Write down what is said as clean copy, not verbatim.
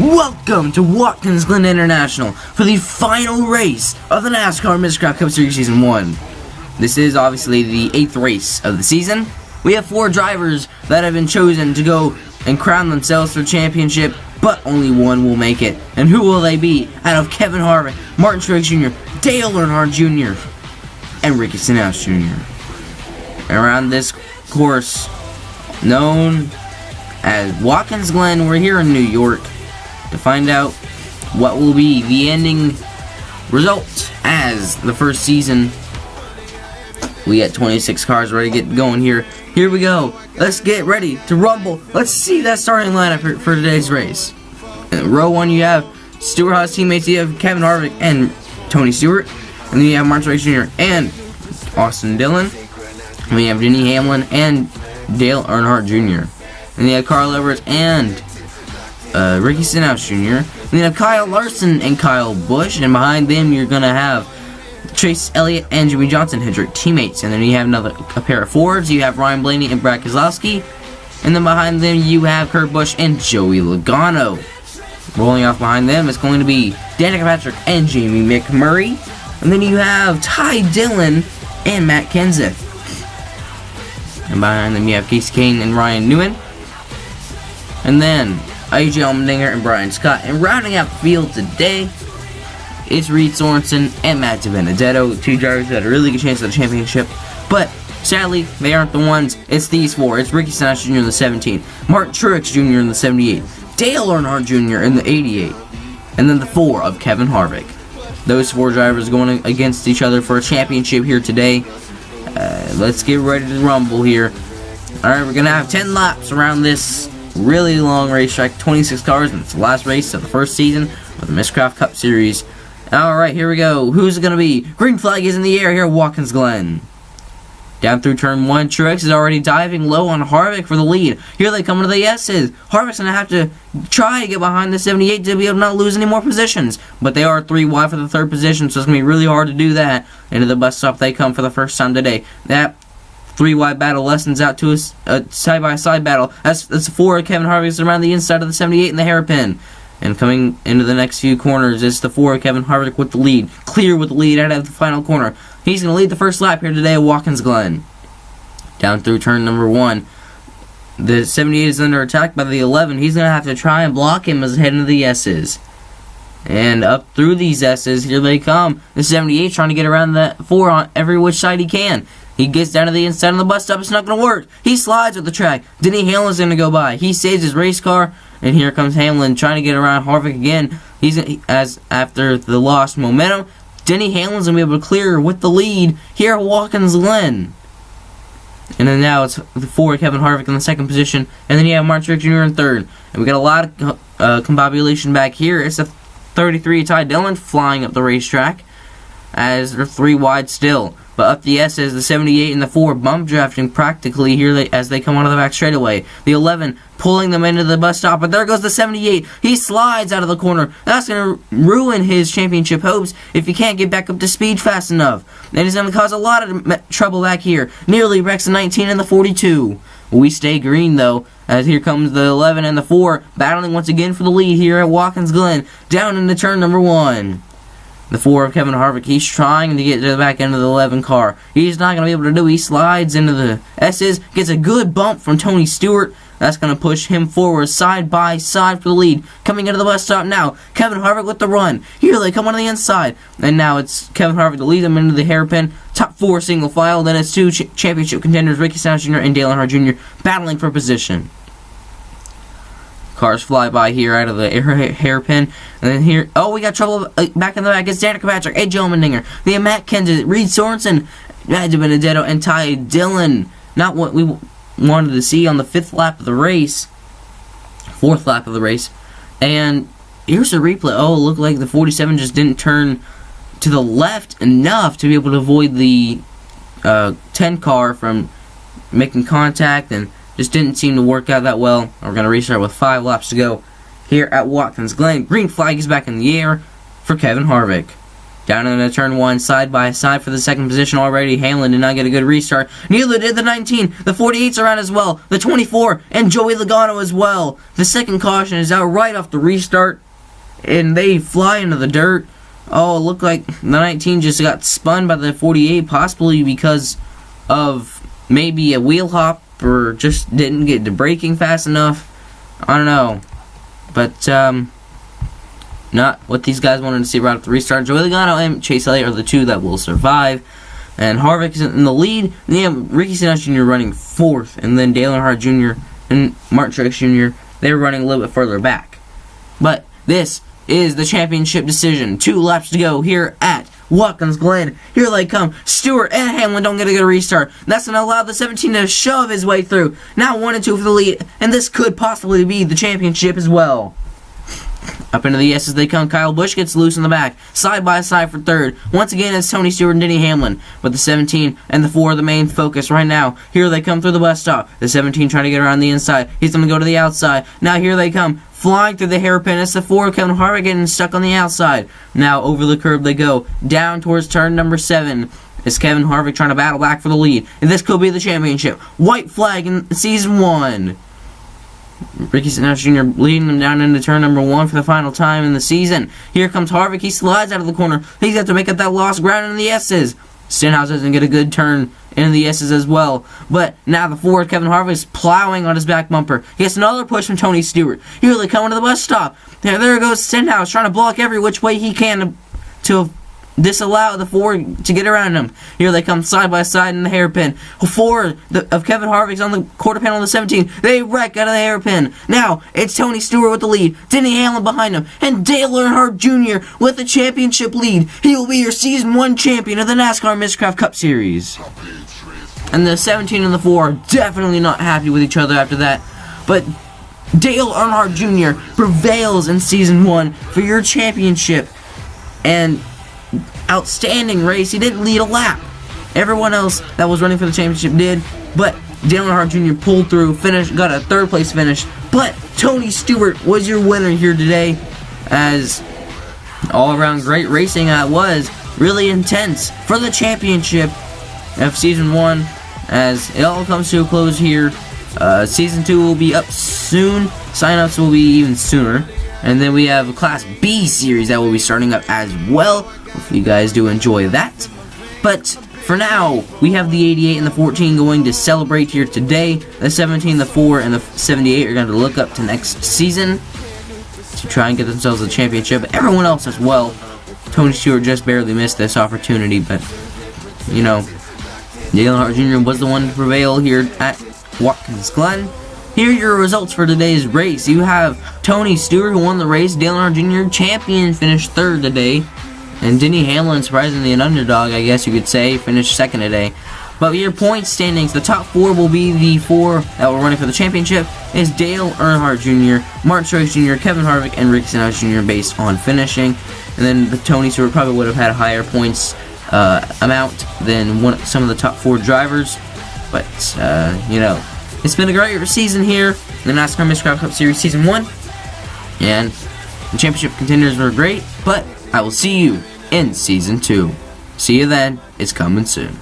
Welcome to Watkins Glen International for the final race of the NASCAR Miscraft Cup Series Season 1. This is obviously the 8th race of the season. We have 4 drivers that have been chosen to go and crown themselves for championship, but only one will make it. And who will they be? Out of Kevin Harvick, Martin Truex Jr., Dale Earnhardt Jr., and Ricky Stenhouse Jr. Around this course, known as Watkins Glen, we're here in New York to find out what will be the ending result as the first season. We got 26 cars ready to get going here. Here we go. Let's get ready to rumble. Let's see that starting lineup for today's race. In row 1, you have Stewart-Haas teammates. You have Kevin Harvick and Tony Stewart. And then you have Martin Truex Jr. and Austin Dillon. And we have Denny Hamlin and Dale Earnhardt Jr. And then you have Carl Edwards and Ricky Stenhouse Jr. And then you have Kyle Larson and Kyle Busch. And behind them, you're going to have Chase Elliott and Jimmy Johnson, Hendrick teammates. And then you have a pair of Fords. You have Ryan Blaney and Brad Keselowski. And then behind them, you have Kurt Busch and Joey Logano. Rolling off behind them is going to be Danica Patrick and Jamie McMurray. And then you have Ty Dillon and Matt Kenseth. And behind them, you have Casey Kane and Ryan Newman. And then AJ Allmendinger and Brian Scott. And rounding out the field today, it's Reed Sorensen and Matt DiBenedetto, 2 drivers that have a really good chance at the championship. But sadly, they aren't the ones. It's these 4. It's Ricky Stenhouse Jr. in the 17, Martin Truex Jr. in the 78, Dale Earnhardt Jr. in the 88, and then the 4 of Kevin Harvick. Those 4 drivers going against each other for a championship here today. Let's get ready to rumble here. Alright, we're going to have 10 laps around this really long racetrack, 26 cars, and it's the last race of the first season of the Miscraft Cup Series. Alright, here we go. Who's it going to be? Green flag is in the air here at Watkins Glen. Down through turn 1, Truex is already diving low on Harvick for the lead. Here they come into the S's. Harvick's going to have to try to get behind the 78 to be able to not lose any more positions. But they are 3 wide for the 3rd position, so it's going to be really hard to do that. Into the bus stop they come for the first time today. That 3 wide battle lessens out to a side-by-side battle. That's 4 Kevin Harvick's around the inside of the 78 in the hairpin. And coming into the next few corners is the 4 Kevin Harvick with the lead. Clear with the lead out of the final corner. He's going to lead the first lap here today at Watkins Glen. Down through turn number 1. The 78 is under attack by the 11. He's going to have to try and block him as heading to the S's. And up through these S's, here they come. The 78 trying to get around the 4 on every which side he can. He gets down to the inside of the bus stop. It's not going to work. He slides with the track. Denny Hamlin's going to go by. He saves his race car. And here comes Hamlin trying to get around Harvick again. After the lost momentum, Denny Hamlin's going to be able to clear with the lead here at Watkins Glen. And then now it's the 4 Kevin Harvick in the 2nd position. And then you have Martin Truex Jr. in 3rd. And we got a lot of combobulation back here. It's the 33 Ty Dillon flying up the racetrack as they're 3 wide still. But up the S's, the 78 and the 4 bump drafting practically here as they come onto the back straightaway. The 11 pulling them into the bus stop, but there goes the 78. He slides out of the corner. That's going to ruin his championship hopes if he can't get back up to speed fast enough. And he's going to cause a lot of trouble back here. Nearly wrecks the 19 and the 42. We stay green though, as here comes the 11 and the 4 battling once again for the lead here at Watkins Glen. Down into turn number 1. The 4 of Kevin Harvick, he's trying to get to the back end of the 11 car. He's not going to be able to do it. He slides into the S's, gets a good bump from Tony Stewart. That's going to push him forward side by side for the lead. Coming into the bus stop now, Kevin Harvick with the run. Here they come on the inside. And now it's Kevin Harvick to lead them into the hairpin. Top 4 single file. Then it's 2 championship contenders, Ricky Stenhouse Jr. and Dale Earnhardt Jr. battling for position. Cars fly by here out of the hairpin. And then here, oh, we got trouble back in the back. It's Danica Patrick, AJ Allmendinger, the Matt Kenseth, Reed Sorensen, Matt DiBenedetto, and Ty Dillon. Not what we wanted to see on the 5th lap of the race. 4th lap of the race. And here's a replay. Oh, it looked like the 47 just didn't turn to the left enough to be able to avoid the 10 car from making contact, and just didn't seem to work out that well. We're going to restart with 5 laps to go here at Watkins Glen. Green flag is back in the air for Kevin Harvick. Down into turn 1, side by side for the second position already. Hamlin did not get a good restart. Neither did the 19. The 48's around as well. The 24 and Joey Logano as well. The second caution is out right off the restart, and they fly into the dirt. Oh, it looked like the 19 just got spun by the 48, possibly because of maybe a wheel hop or just didn't get to braking fast enough. I don't know. But, not what these guys wanted to see right at the restart. Joey Logano and Chase Elliott are the two that will survive. And Harvick is in the lead. And you have Ricky Stenhouse Jr. running 4th. And then Dale Earnhardt Jr. and Martin Truex Jr., they're running a little bit further back. But this is the championship decision. 2 laps to go here at Watkins Glen. Here they come. Stewart and Hamlin don't get a good restart. That's going to allow the 17 to shove his way through. Now 1 and 2 for the lead. And this could possibly be the championship as well. Up into the S's they come. Kyle Busch gets loose in the back. Side by side for 3rd. Once again, it's Tony Stewart and Denny Hamlin. But the 17 and the 4 are the main focus right now. Here they come through the bus stop. The 17 trying to get around the inside. He's going to go to the outside. Now here they come. Flying through the hairpin. It's the 4. Kevin Harvick getting stuck on the outside. Now over the curb they go. Down towards turn number 7. It's Kevin Harvick trying to battle back for the lead. And this could be the championship. White flag in season 1. Ricky Stenhouse Jr. leading them down into turn number 1 for the final time in the season. Here comes Harvick. He slides out of the corner. He's got to make up that lost ground in the S's. Stenhouse doesn't get a good turn in the S's as well. But now the 4, Kevin Harvick, is plowing on his back bumper. He gets another push from Tony Stewart. Here they come to the bus stop. There goes Stenhouse trying to block every which way he can to disallow the 4 to get around him. Here they come side by side in the hairpin. 4 of Kevin Harvick's on the quarter panel of the 17. They wreck out of the hairpin. Now it's Tony Stewart with the lead. Denny Hamlin behind him. And Dale Earnhardt Jr. with the championship lead. He will be your season 1 champion of the NASCAR Miscraft Cup Series. And the 17 and the 4 are definitely not happy with each other after that. But Dale Earnhardt Jr. prevails in season 1 for your championship. And outstanding race. He didn't lead a lap. Everyone else that was running for the championship did, but Dale Earnhardt Jr. pulled through, got a 3rd place finish. But Tony Stewart was your winner here today, as all around great racing was. Really intense for the championship of season 1, as it all comes to a close here. Season 2 will be up soon. Sign-ups will be even sooner. And then we have a Class B series that will be starting up as well. Hopefully you guys do enjoy that. But for now, we have the 88 and the 14 going to celebrate here today. The 17, the 4, and the 78 are going to look up to next season to try and get themselves a championship. But everyone else as well. Tony Stewart just barely missed this opportunity, but, you know, Dale Earnhardt Jr. was the one to prevail here at Watkins Glen. Here are your results for today's race. You have Tony Stewart, who won the race. Dale Earnhardt Jr., champion, finished 3rd today. And Denny Hamlin, surprisingly an underdog, I guess you could say, finished 2nd today. But your point standings, the top 4 will be the 4 that were running for the championship. Is Dale Earnhardt Jr., Martin Truex Jr., Kevin Harvick, and Ricky Stenhouse Jr. based on finishing. And then the Tony Stewart probably would have had a higher points amount than some of the top 4 drivers. But, you know, it's been a great season here in the NASCAR Miscraft Cup Series Season 1. And the championship contenders were great, but I will see you in Season 2. See you then. It's coming soon.